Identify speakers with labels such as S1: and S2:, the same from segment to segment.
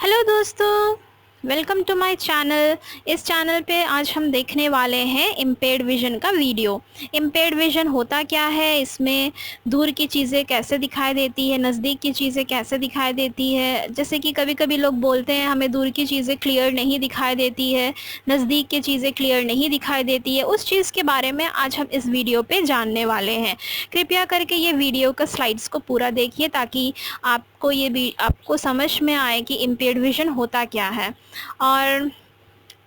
S1: Hello दोस्तों, welcome to my channel. इस channel पे आज हम देखने वाले हैं इम्पेयर्ड विज़न का वीडियो। इम्पेयर्ड विज़न होता क्या है, इसमें दूर की चीज़ें कैसे दिखाई देती है, नज़दीक की चीज़ें कैसे दिखाई देती है। जैसे कि कभी-कभी लोग बोलते हैं हमें दूर की चीज़ें क्लियर नहीं दिखाई देती है, नज़दीक की चीज़ें क्लियर नहीं दिखाई देती है। उस चीज़ के बारे में आज हम इस वीडियो पे जानने वाले हैं। कृपया करके ये वीडियो का स्लाइड्स को पूरा देखिए ताकि आपको समझ में आए कि इम्पेयर्ड विज़न होता क्या है। और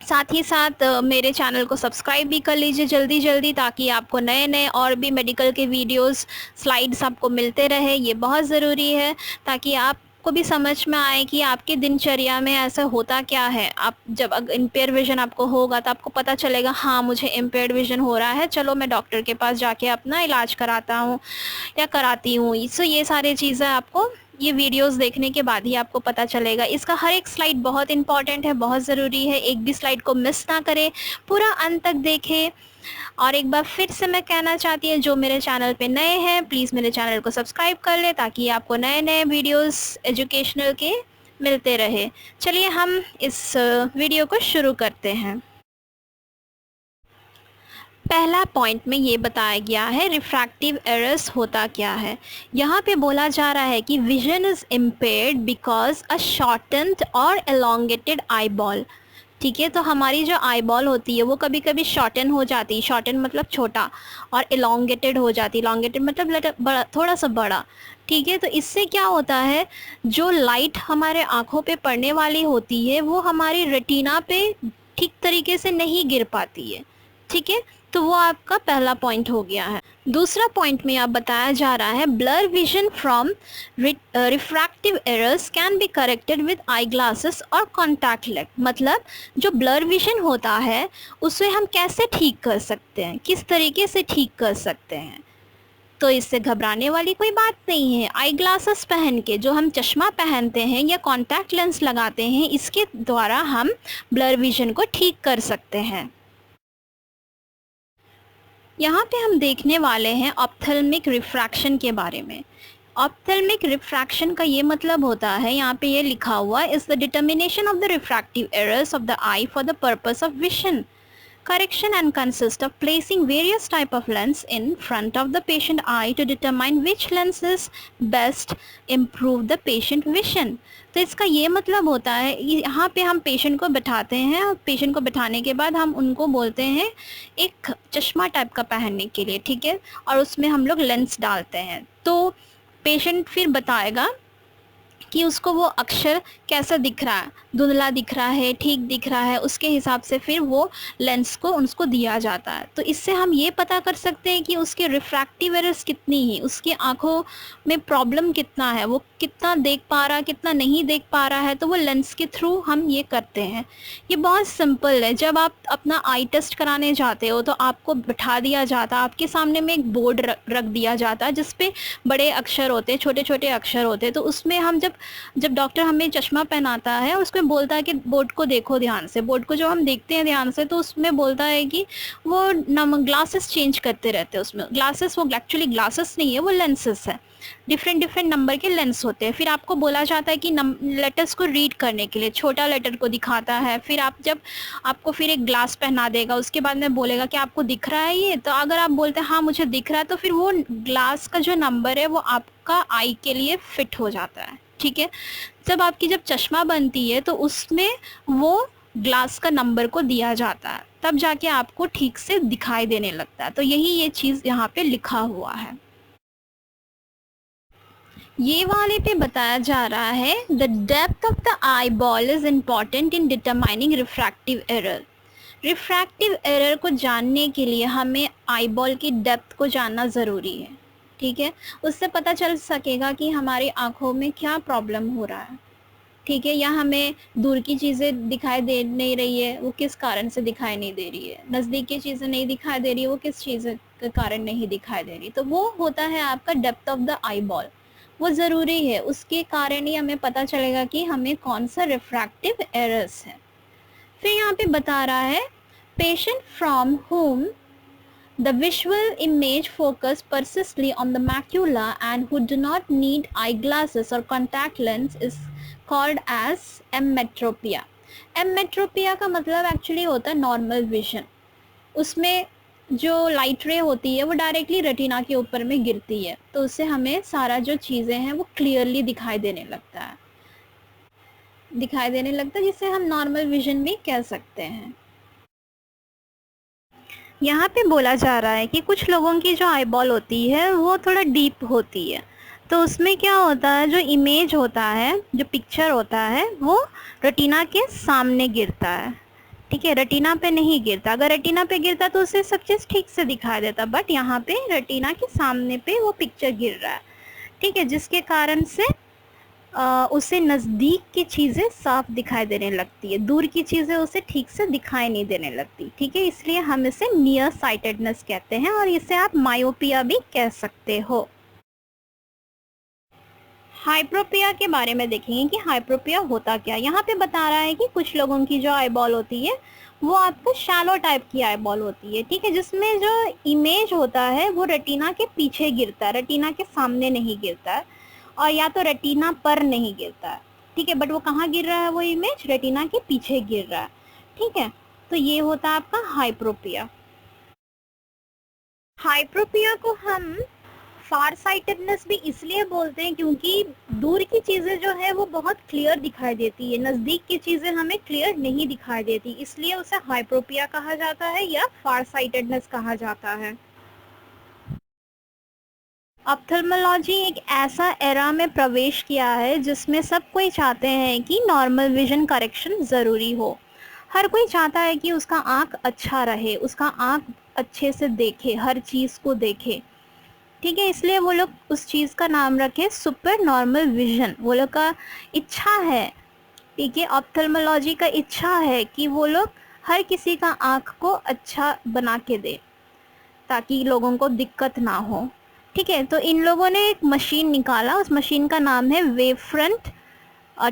S1: साथ ही साथ मेरे चैनल को सब्सक्राइब भी कर लीजिए जल्दी जल्दी, ताकि आपको नए नए और भी मेडिकल के वीडियोस स्लाइड्स आपको मिलते रहे। ये बहुत ज़रूरी है ताकि आपको भी समझ में आए कि आपकी दिनचर्या में ऐसा होता क्या है। आप जब इम्पेयर विज़न आपको होगा तो आपको पता चलेगा, हाँ मुझे इम्पेयर्ड विज़न हो रहा है, चलो मैं डॉक्टर के पास जाके अपना इलाज कराता हूँ या कराती हूँ। सो ये सारी चीज़ें आपको ये वीडियोस देखने के बाद ही आपको पता चलेगा। इसका हर एक स्लाइड बहुत इंपॉर्टेंट है, बहुत ज़रूरी है। एक भी स्लाइड को मिस ना करें, पूरा अंत तक देखें। और एक बार फिर से मैं कहना चाहती हूँ, जो मेरे चैनल पे नए हैं प्लीज़ मेरे चैनल को सब्सक्राइब कर लें ताकि आपको नए नए वीडियोस एजुकेशनल के मिलते रहे। चलिए हम इस वीडियो को शुरू करते हैं। पहला पॉइंट में ये बताया गया है रिफ्रैक्टिव एरर्स होता क्या है। यहाँ पे बोला जा रहा है कि vision is impaired because a shortened और एलोंगेटेड आई बॉल। ठीक है, तो हमारी जो आई बॉल होती है वो कभी कभी शॉर्टन हो जाती है। शॉर्टन मतलब छोटा, और एलोंगेटेड हो जाती है। एलोंगेटेड मतलब बड़ा, थोड़ा सा बड़ा। ठीक है, तो इससे क्या होता है, जो लाइट हमारे आँखों पे पड़ने वाली होती है वो हमारी रेटिना पे ठीक तरीके से नहीं गिर पाती है। ठीक है, तो वो आपका पहला पॉइंट हो गया है। दूसरा पॉइंट में आप बताया जा रहा है blur vision from refractive errors can be corrected with eye glasses और कॉन्टैक्ट लेंस। मतलब जो ब्लर विजन होता है उसे हम कैसे ठीक कर सकते हैं, किस तरीके से ठीक कर सकते हैं। तो इससे घबराने वाली कोई बात नहीं है। आई ग्लासेस पहन के, जो हम चश्मा पहनते हैं या कॉन्टैक्ट लेंस लगाते हैं, इसके द्वारा हम ब्लर विजन को ठीक कर सकते हैं। यहाँ पे हम देखने वाले हैं ऑप्थेल्मिक रिफ्रैक्शन के बारे में। ऑप्थेल्मिक रिफ्रैक्शन का ये मतलब होता है, यहाँ पे ये लिखा हुआ है, is the determination of the refractive errors of the I for the purpose of vision correction and consists of placing various type of lens in front of the patient eye to determine which lenses best improve the patient vision। तो इसका ये मतलब होता है, यहाँ पे हम patient को बिठाते हैं और पेशेंट को बिठाने के बाद हम उनको बोलते हैं एक चश्मा टाइप का पहनने के लिए। ठीक है, और उसमें हम लोग लेंस डालते हैं। तो पेशेंट फिर बताएगा कि उसको वो अक्षर कैसा दिख रहा है, धुंधला दिख रहा है, ठीक दिख रहा है, उसके हिसाब से फिर वो लेंस को उसको दिया जाता है। तो इससे हम ये पता कर सकते हैं कि उसके रिफ्रैक्टिव एरर्स कितनी है, उसकी आंखों में प्रॉब्लम कितना है, वो कितना देख पा रहा है, कितना नहीं देख पा रहा है। तो वो लेंस के थ्रू हम ये करते हैं। ये बहुत सिंपल है। जब आप अपना आई टेस्ट कराने जाते हो तो आपको बिठा दिया जाता, आपके सामने में एक बोर्ड रख दिया जाता है जिसपे बड़े अक्षर होते हैं, छोटे छोटे अक्षर होते हैं। तो उसमें हम जब जब डॉक्टर हमें चश्मा पहनाता है और उसमें बोलता है कि बोर्ड को देखो ध्यान से, बोर्ड को जब हम देखते हैं ध्यान से तो उसमें बोलता है कि वो ग्लासेस चेंज करते रहते हैं। उसमें ग्लासेस, वो एक्चुअली ग्लासेस नहीं है, वो लेंसेस है। डिफरेंट डिफरेंट नंबर के लेंस होते हैं। फिर आपको बोला जाता है कि लेटर्स को रीड करने के लिए छोटा लेटर को दिखाता है। फिर आप जब आपको फिर एक ग्लास पहना देगा, उसके बाद में बोलेगा कि आपको दिख रहा है ये। तो अगर आप बोलते हैं हाँ मुझे दिख रहा है, तो फिर वो ग्लास का जो नंबर है वो आपका आई के लिए फिट हो जाता है। ठीक है, जब चश्मा बनती है तो उसमें वो ग्लास का नंबर को दिया जाता है, तब जाके आपको ठीक से दिखाई देने लगता है। तो यही ये चीज़ यहाँ पे लिखा हुआ है। ये वाले पे बताया जा रहा है the depth of the eye ball is important in determining refractive error. Refractive error को जानने के लिए हमें आई बॉल की डेप्थ को जानना ज़रूरी है। ठीक है, उससे पता चल सकेगा कि हमारी आँखों में क्या प्रॉब्लम हो रहा है। ठीक है, या हमें दूर की चीज़ें दिखाई दे नहीं रही है, वो किस कारण से दिखाई नहीं दे रही है, नज़दीक की चीज़ें नहीं दिखाई दे रही है, वो किस चीज़ के कारण नहीं दिखाई दे रही। तो वो होता है आपका depth of the eye ball. वो ज़रूरी है, उसके कारण ही हमें पता चलेगा कि हमें कौन सा रिफ्रैक्टिव एरर्स है। फिर यहाँ पे बता रहा है patient from home The visual image focus persistently on the macula and who do not need eyeglasses or contact lens is called as emmetropia. emmetropia का मतलब एक्चुअली होता है नॉर्मल विजन। उसमें जो लाइट रे होती है वो डायरेक्टली रेटिना के ऊपर में गिरती है, तो उससे हमें सारा जो चीज़ें हैं वो क्लियरली दिखाई देने लगता है, जिसे हम नॉर्मल विजन भी कह सकते हैं। यहाँ पे बोला जा रहा है कि कुछ लोगों की जो आईबॉल होती है वो थोड़ा डीप होती है, तो उसमें क्या होता है, जो इमेज होता है, जो पिक्चर होता है, वो रेटिना के सामने गिरता है। ठीक है, रेटिना पे नहीं गिरता। अगर रेटिना पे गिरता तो उसे सब चीज़ ठीक से दिखाई देता, बट यहाँ पे रेटिना के सामने पे वो पिक्चर गिर रहा है। ठीक है, जिसके कारण से उसे नज़दीक की चीज़ें साफ दिखाई देने लगती है, दूर की चीज़ें उसे ठीक से दिखाई नहीं देने लगती। ठीक है, इसलिए हम इसे नियर साइटेडनेस कहते हैं और इसे आप मायोपिया भी कह सकते हो। हाइप्रोपिया के बारे में देखेंगे कि हाइप्रोपिया होता क्या। यहाँ पे बता रहा है कि कुछ लोगों की जो आईबॉल होती है वो आपको शैलो टाइप की आईबॉल होती है। ठीक है, जिसमें जो इमेज होता है वो रेटिना के पीछे गिरता है, रेटिना के सामने नहीं गिरता है, और या तो रेटिना पर नहीं गिरता है। ठीक है, बट वो कहाँ गिर रहा है, वो इमेज रेटिना के पीछे गिर रहा है। ठीक है, तो ये होता है आपका हाइप्रोपिया। हाइप्रोपिया को हम फार साइटेडनेस भी इसलिए बोलते हैं क्योंकि दूर की चीज़ें जो है वो बहुत क्लियर दिखाई देती है, नज़दीक की चीज़ें हमें क्लियर नहीं दिखाई देती, इसलिए उसे हाइप्रोपिया कहा जाता है या फार साइटेडनेस कहा जाता है। ऑप्थेल्मोलॉजी एक ऐसा एरा में प्रवेश किया है जिसमें सब कोई चाहते हैं कि नॉर्मल विजन करेक्शन ज़रूरी हो। हर कोई चाहता है कि उसका आँख अच्छा रहे, उसका आँख अच्छे से देखे, हर चीज़ को देखे। ठीक है, इसलिए वो लोग उस चीज़ का नाम रखे सुपर नॉर्मल विजन। वो लोग का इच्छा है, ठीक है, ऑप्थेल्मोलॉजी का इच्छा है कि वो लोग हर किसी का आँख को अच्छा बना के दे ताकि लोगों को दिक्कत ना हो। ठीक है, तो इन लोगों ने एक मशीन निकाला, उस मशीन का नाम है वेव फ्रंट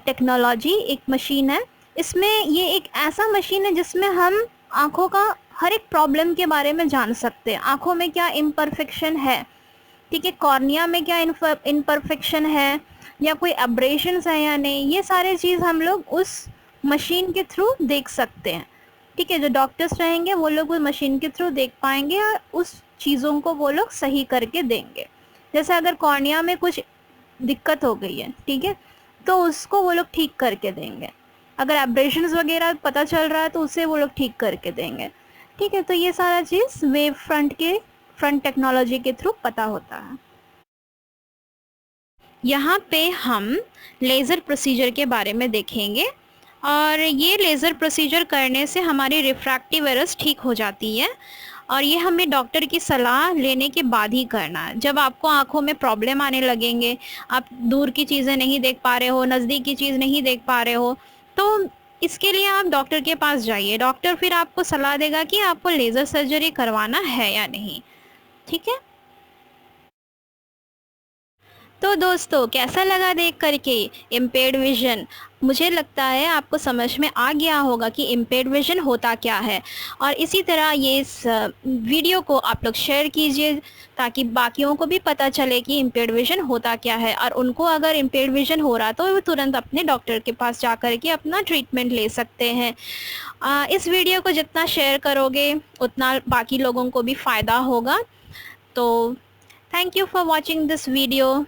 S1: टेक्नोलॉजी। एक मशीन है, इसमें ये एक ऐसा मशीन है जिसमें हम आँखों का हर एक प्रॉब्लम के बारे में जान सकते हैं। आँखों में क्या इम्परफेक्शन है, ठीक है, कॉर्निया में क्या इम्परफेक्शन है, या कोई एब्रेशंस है या नहीं, ये सारे चीज़ हम लोग उस मशीन के थ्रू देख सकते हैं। ठीक है, जो डॉक्टर्स रहेंगे वो लोग उस मशीन के थ्रू देख पाएंगे और उस चीज़ों को वो लोग सही करके देंगे। जैसे अगर कॉर्निया में कुछ दिक्कत हो गई है, ठीक है, तो उसको वो लोग ठीक करके देंगे। अगर एब्रेशंस वगैरह पता चल रहा है तो उसे वो लोग ठीक करके देंगे। ठीक है, तो ये सारा चीज़ वेव फ्रंट टेक्नोलॉजी के थ्रू पता होता है। यहाँ पे हम लेज़र प्रोसीजर के बारे में देखेंगे, और ये लेज़र प्रोसीजर करने से हमारी रिफ्रैक्टिव एरर्स ठीक हो जाती है, और ये हमें डॉक्टर की सलाह लेने के बाद ही करना है। जब आपको आँखों में प्रॉब्लम आने लगेंगे, आप दूर की चीज़ें नहीं देख पा रहे हो, नज़दीक की चीज़ नहीं देख पा रहे हो, तो इसके लिए आप डॉक्टर के पास जाइए। डॉक्टर फिर आपको सलाह देगा कि आपको लेज़र सर्जरी करवाना है या नहीं। ठीक है, तो दोस्तों कैसा लगा देख करके इम्पेयर्ड विज़न। मुझे लगता है आपको समझ में आ गया होगा कि इम्पेयर्ड विज़न होता क्या है, और इसी तरह ये इस वीडियो को आप लोग शेयर कीजिए ताकि बाकियों को भी पता चले कि इम्पेयर्ड विज़न होता क्या है, और उनको अगर इम्पेयर्ड विज़न हो रहा तो वो तुरंत अपने डॉक्टर के पास जा कर के अपना ट्रीटमेंट ले सकते हैं। इस वीडियो को जितना शेयर करोगे उतना बाकी लोगों को भी फ़ायदा होगा। तो thank you for watching this video.